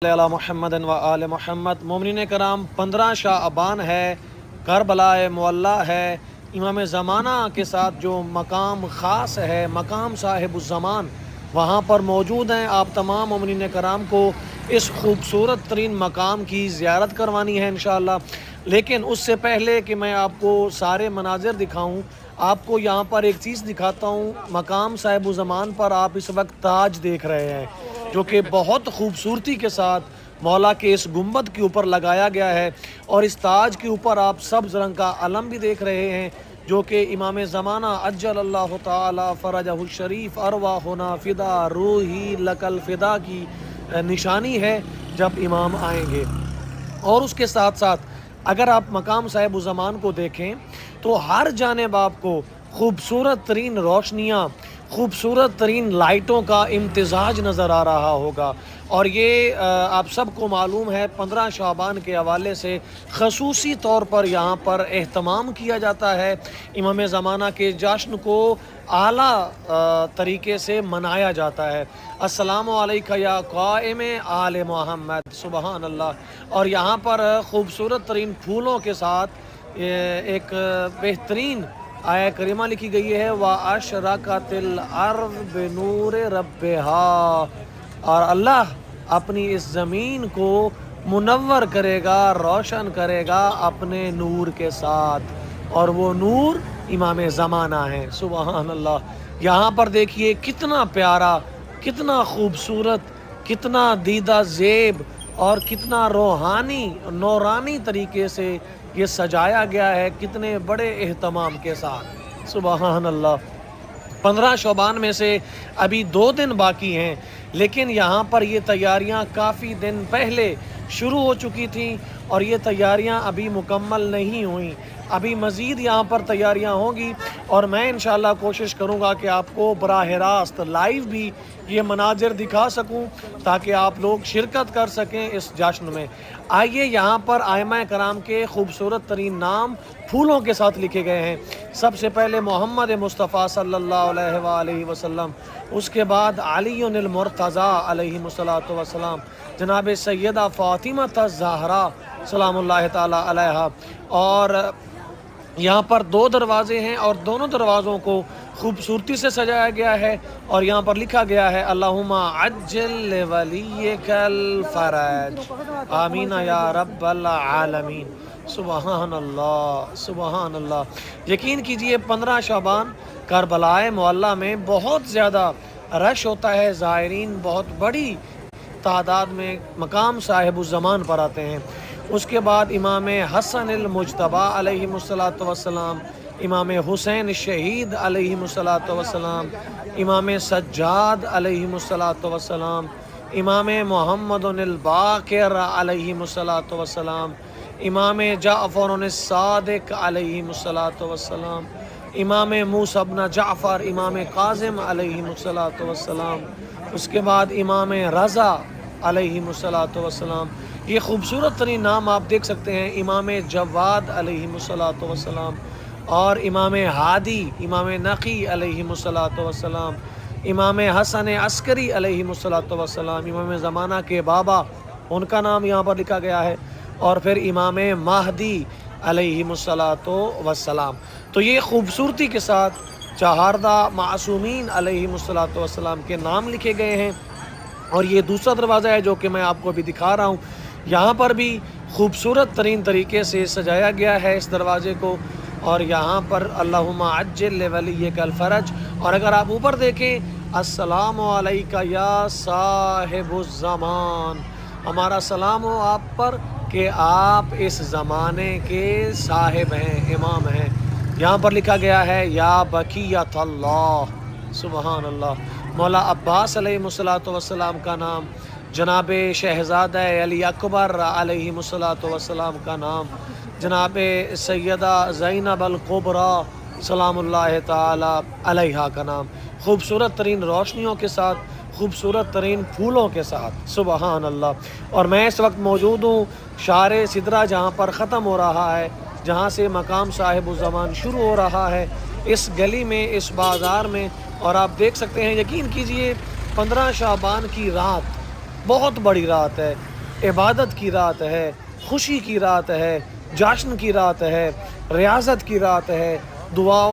علی محمد و آل محمد۔ مومنین کرام، 15 شعبان ہے، کربلا معلی ہے، امام زمانہ کے ساتھ جو مقام خاص ہے، مقام صاحب الزمان وہاں پر موجود ہیں۔ آپ تمام مومنین کرام کو اس خوبصورت ترین مقام کی زیارت کروانی ہے انشاءاللہ۔ لیکن اس سے پہلے کہ میں آپ کو سارے مناظر دکھاؤں، آپ کو یہاں پر ایک چیز دکھاتا ہوں۔ مقام صاحب الزمان پر آپ اس وقت تاج دیکھ رہے ہیں، جو کہ بہت خوبصورتی کے ساتھ مولا کے اس گنبد کے اوپر لگایا گیا ہے، اور اس تاج کے اوپر آپ سبز رنگ کا علم بھی دیکھ رہے ہیں، جو کہ امام زمانہ عجل اللہ تعالی فرجہ الشریف ارواحنا فدا روحی لک الفدا کی نشانی ہے جب امام آئیں گے۔ اور اس کے ساتھ ساتھ اگر آپ مقام صاحب الزمان کو دیکھیں تو ہر جانب آپ کو خوبصورت ترین روشنیاں، خوبصورت ترین لائٹوں کا امتزاج نظر آ رہا ہوگا۔ اور یہ آپ سب کو معلوم ہے، 15 شعبان کے حوالے سے خصوصی طور پر یہاں پر اہتمام کیا جاتا ہے۔ امام زمانہ کے جشن کو اعلیٰ طریقے سے منایا جاتا ہے۔ السلام علیکہ یا قائم آل محمد، سبحان اللہ۔ اور یہاں پر خوبصورت ترین پھولوں کے ساتھ ایک بہترین آیہ کریمہ لکھی گئی ہے، وَأَشْرَقَتِ الْأَرْضُ بِنُورِ رَبِّهَا، اور اللہ اپنی اس زمین کو منور کرے گا، روشن کرے گا اپنے نور کے ساتھ، اور وہ نور امام زمانہ ہیں، سبحان اللہ۔ یہاں پر دیکھیے کتنا پیارا، کتنا خوبصورت، کتنا دیدہ زیب اور کتنا روحانی نورانی طریقے سے یہ سجایا گیا ہے، کتنے بڑے اہتمام کے ساتھ، سبحان اللہ۔ 15 شعبان میں سے ابھی 2 دن باقی ہیں، لیکن یہاں پر یہ تیاریاں کافی دن پہلے شروع ہو چکی تھیں، اور یہ تیاریاں ابھی مکمل نہیں ہوئیں۔ ابھی مزید یہاں پر تیاریاں ہوں گی، اور میں انشاءاللہ کوشش کروں گا کہ آپ کو براہ راست لائیو بھی یہ مناظر دکھا سکوں، تاکہ آپ لوگ شرکت کر سکیں اس جشن میں۔ آئیے، یہاں پر ائمہ کرام کے خوبصورت ترین نام پھولوں کے ساتھ لکھے گئے ہیں۔ سب سے پہلے محمد مصطفیٰ صلی اللہ علیہ وآلہ وسلم، اس کے بعد علی المرتضیٰ علیہ السلام، جناب سیدہ فاطمہ الزہرا سلام اللہ تعالی علیہا۔ اور یہاں پر 2 دروازے ہیں، اور دونوں دروازوں کو خوبصورتی سے سجایا گیا ہے، اور یہاں پر لکھا گیا ہے اللہم عجل لولیک الفرج، آمین یا رب العالمین، سبحان اللہ، سبحان اللہ۔ یقین کیجئے 15 شعبان کربلا معلی میں بہت زیادہ رش ہوتا ہے، زائرین بہت بڑی تعداد میں مقام صاحب الزمان پر آتے ہیں۔ اس کے بعد امام حسن المجتبیٰ علیہ السلام، امام حسین شہید علیہ السلام، امام سجاد علیہ السلام، امام محمد الباقر علیہ السلام، امام جعفر الصادق علیہ السلام، امام موسیٰ بن جعفر، امام کاظم علیہ السلام، اس کے بعد امام رضا علیہ السلام۔ یہ خوبصورت ترین نام آپ دیکھ سکتے ہیں، امام جواد علیہ السلام، اور امام ہادی، امام نقی علیہ السلام، امام حسن عسکری علیہ السلام، امام زمانہ کے بابا، ان کا نام یہاں پر لکھا گیا ہے، اور پھر امام مہدی علیہ السلام۔ تو یہ خوبصورتی کے ساتھ چہاردہ معصومین علیہ السلام کے نام لکھے گئے ہیں۔ اور یہ دوسرا دروازہ ہے جو کہ میں آپ کو ابھی دکھا رہا ہوں، یہاں پر بھی خوبصورت ترین طریقے سے سجایا گیا ہے اس دروازے کو، اور یہاں پر اللہم عجل لولیک الفرج۔ اور اگر آپ اوپر دیکھیں، السلام علیکہ یا صاحب الزمان، ہمارا سلام ہو آپ پر کہ آپ اس زمانے کے صاحب ہیں، امام ہیں۔ یہاں پر لکھا گیا ہے یا بقیت اللہ، سبحان اللہ۔ مولا عباس علیہ السلام کا نام، جناب شہزادہ علی اکبر علیہ السلام کا نام، جناب سیدہ زینب الکبریٰ سلام اللہ تعالی علیہا کا نام، خوبصورت ترین روشنیوں کے ساتھ، خوبصورت ترین پھولوں کے ساتھ، سبحان اللہ۔ اور میں اس وقت موجود ہوں شہر سدرہ، جہاں پر ختم ہو رہا ہے، جہاں سے مقام صاحب الزمان شروع ہو رہا ہے، اس گلی میں، اس بازار میں۔ اور آپ دیکھ سکتے ہیں، یقین کیجئے 15 شعبان کی رات بہت بڑی رات ہے، عبادت کی رات ہے، خوشی کی رات ہے، جشن کی رات ہے، ریاضت کی رات ہے، دعا